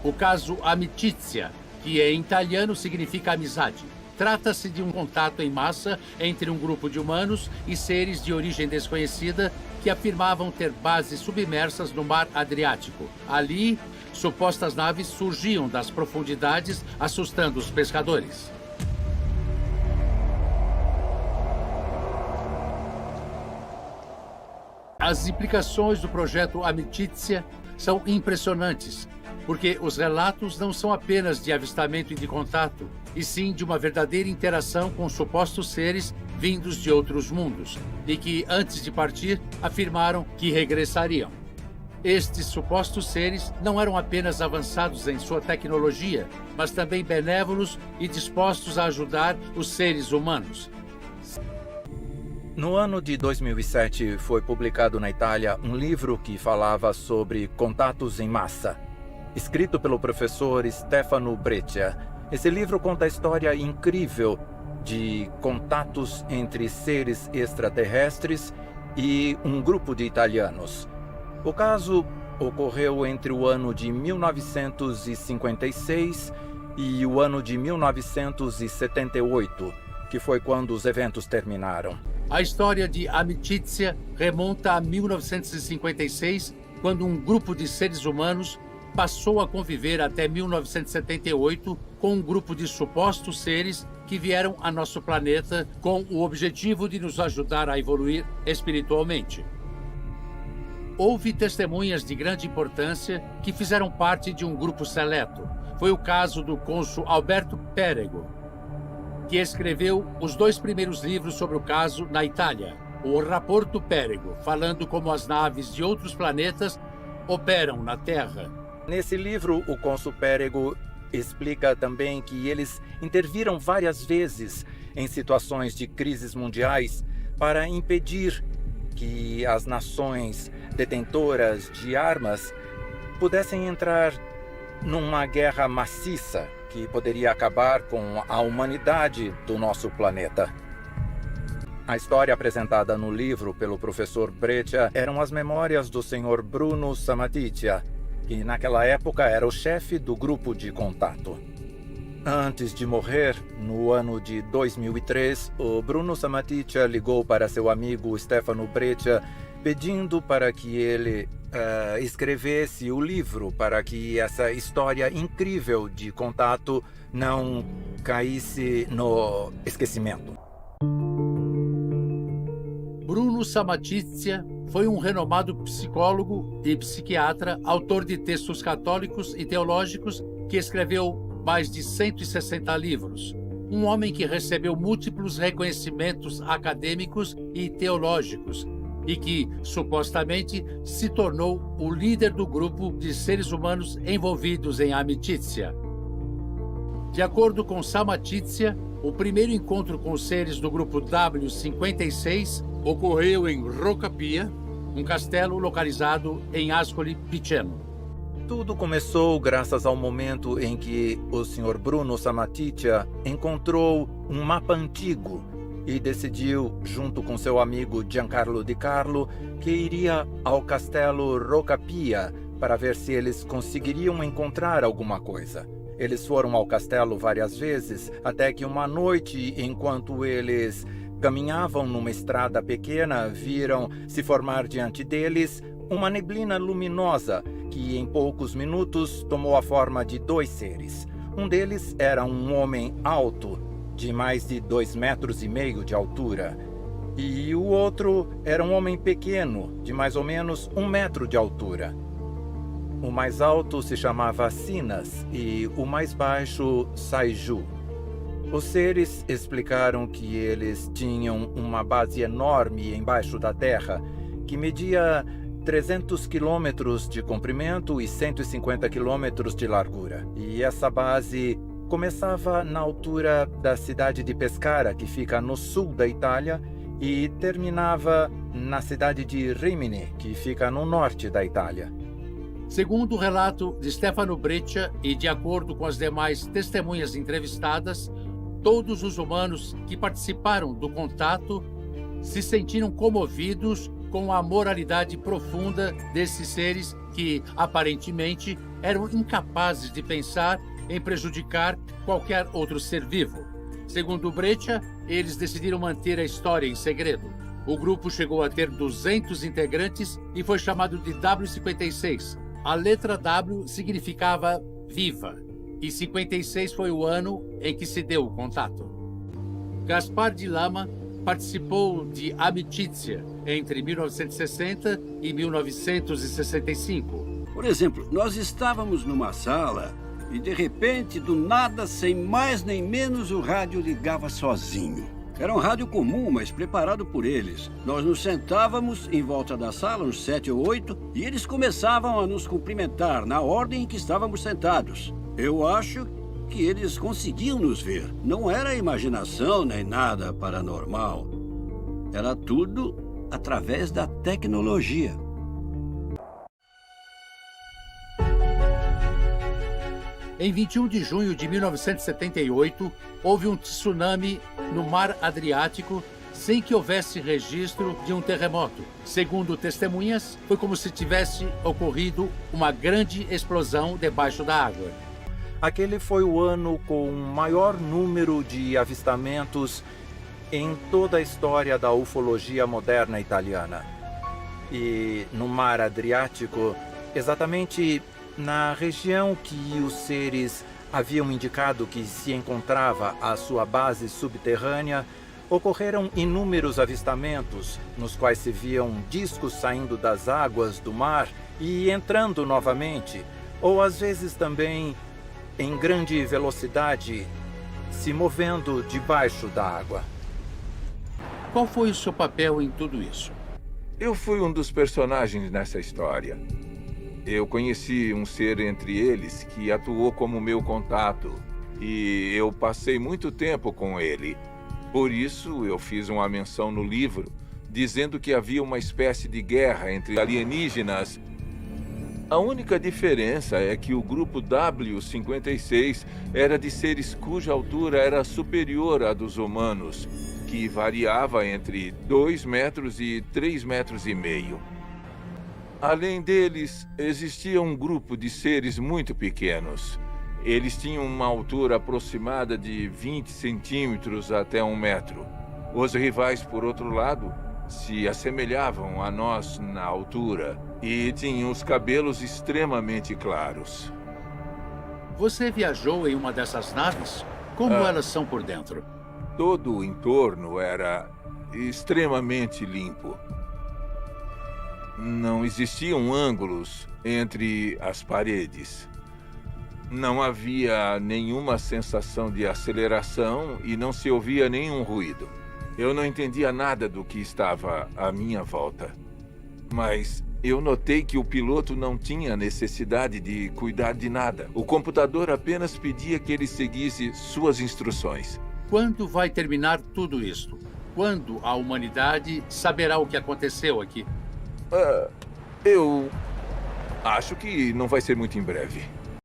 O caso Amicizia, que em italiano significa amizade. Trata-se de um contato em massa entre um grupo de humanos e seres de origem desconhecida que afirmavam ter bases submersas no Mar Adriático. Ali, supostas naves surgiam das profundidades, assustando os pescadores. As implicações do projeto Amicizia são impressionantes, porque os relatos não são apenas de avistamento e de contato, e sim de uma verdadeira interação com supostos seres vindos de outros mundos, e que, antes de partir, afirmaram que regressariam. Estes supostos seres não eram apenas avançados em sua tecnologia, mas também benévolos e dispostos a ajudar os seres humanos. No ano de 2007, foi publicado na Itália um livro que falava sobre contatos em massa, escrito pelo professor Stefano Breccia. Esse livro conta a história incrível de contatos entre seres extraterrestres e um grupo de italianos. O caso ocorreu entre o ano de 1956 e o ano de 1978, que foi quando os eventos terminaram. A história de Amicizia remonta a 1956, quando um grupo de seres humanos passou a conviver até 1978 com um grupo de supostos seres que vieram a nosso planeta com o objetivo de nos ajudar a evoluir espiritualmente. Houve testemunhas de grande importância que fizeram parte de um grupo seleto. Foi o caso do cônsul Alberto Perego, que escreveu os 2 primeiros livros sobre o caso na Itália, o Rapporto Perego, falando como as naves de outros planetas operam na Terra. Nesse livro, o cônsul Perego explica também que eles interviram várias vezes em situações de crises mundiais para impedir que as nações detentoras de armas pudessem entrar numa guerra maciça que poderia acabar com a humanidade do nosso planeta. A história apresentada no livro pelo professor Breccia eram as memórias do Sr. Bruno Samatitia, que naquela época era o chefe do grupo de contato. Antes de morrer, no ano de 2003, o Bruno Samatitia ligou para seu amigo Stefano Breccia pedindo para que ele escrevesse o livro, para que essa história incrível de contato não caísse no esquecimento. Bruno Samatitia foi um renomado psicólogo e psiquiatra, autor de textos católicos e teológicos, que escreveu mais de 160 livros. Um homem que recebeu múltiplos reconhecimentos acadêmicos e teológicos e que, supostamente, se tornou o líder do grupo de seres humanos envolvidos em Amicizia. De acordo com Samatitia, o primeiro encontro com os seres do grupo W56 ocorreu em Rocapia, um castelo localizado em Ascoli Piceno. Tudo começou graças ao momento em que o Sr. Bruno Samatitia encontrou um mapa antigo e decidiu, junto com seu amigo Giancarlo Di Carlo, que iria ao castelo Rocapia para ver se eles conseguiriam encontrar alguma coisa. Eles foram ao castelo várias vezes, até que uma noite, enquanto eles caminhavam numa estrada pequena, viram se formar diante deles uma neblina luminosa que, em poucos minutos, tomou a forma de 2 seres. Um deles era um homem alto, de mais de 2,5 metros de altura, e o outro era um homem pequeno, de mais ou menos 1 metro de altura. O mais alto se chamava Sinas e o mais baixo Saiju. Os seres explicaram que eles tinham uma base enorme embaixo da terra, que media 300 quilômetros de comprimento e 150 quilômetros de largura. E essa base começava na altura da cidade de Pescara, que fica no sul da Itália, e terminava na cidade de Rimini, que fica no norte da Itália. Segundo o relato de Stefano Breccia e de acordo com as demais testemunhas entrevistadas, todos os humanos que participaram do contato se sentiram comovidos com a moralidade profunda desses seres que, aparentemente, eram incapazes de pensar em prejudicar qualquer outro ser vivo. Segundo Breccia, eles decidiram manter a história em segredo. O grupo chegou a ter 200 integrantes e foi chamado de W56. A letra W significava viva, e 56 foi o ano em que se deu o contato. Gaspar de Lama participou de Amicizia entre 1960 e 1965. Por exemplo, nós estávamos numa sala e, de repente, do nada, sem mais nem menos, o rádio ligava sozinho. Era um rádio comum, mas preparado por eles. Nós nos sentávamos em volta da sala, uns 7 ou 8, e eles começavam a nos cumprimentar na ordem em que estávamos sentados. Eu acho que eles conseguiam nos ver. Não era imaginação nem nada paranormal. Era tudo através da tecnologia. Em 21 de junho de 1978, houve um tsunami no Mar Adriático sem que houvesse registro de um terremoto. Segundo testemunhas, foi como se tivesse ocorrido uma grande explosão debaixo da água. Aquele foi o ano com o maior número de avistamentos em toda a história da ufologia moderna italiana. E no Mar Adriático, exatamente na região que os seres haviam indicado que se encontrava a sua base subterrânea, ocorreram inúmeros avistamentos, nos quais se viam discos saindo das águas do mar e entrando novamente, ou às vezes também em grande velocidade, se movendo debaixo da água. Qual foi o seu papel em tudo isso? Eu fui um dos personagens nessa história. Eu conheci um ser entre eles que atuou como meu contato e eu passei muito tempo com ele. Por isso, eu fiz uma menção no livro dizendo que havia uma espécie de guerra entre alienígenas. A única diferença é que o grupo W56 era de seres cuja altura era superior à dos humanos, que variava entre 2 metros e 3 metros e meio. Além deles, existia um grupo de seres muito pequenos. Eles tinham uma altura aproximada de 20 centímetros até 1 metro. Os rivais, por outro lado, se assemelhavam a nós na altura e tinham os cabelos extremamente claros. Você viajou em uma dessas naves? Como elas são por dentro? Todo o entorno era extremamente limpo. Não existiam ângulos entre as paredes. Não havia nenhuma sensação de aceleração e não se ouvia nenhum ruído. Eu não entendia nada do que estava à minha volta. Mas eu notei que o piloto não tinha necessidade de cuidar de nada. O computador apenas pedia que ele seguisse suas instruções. Quando vai terminar tudo isto? Quando a humanidade saberá o que aconteceu aqui? Eu acho que não vai ser muito em breve.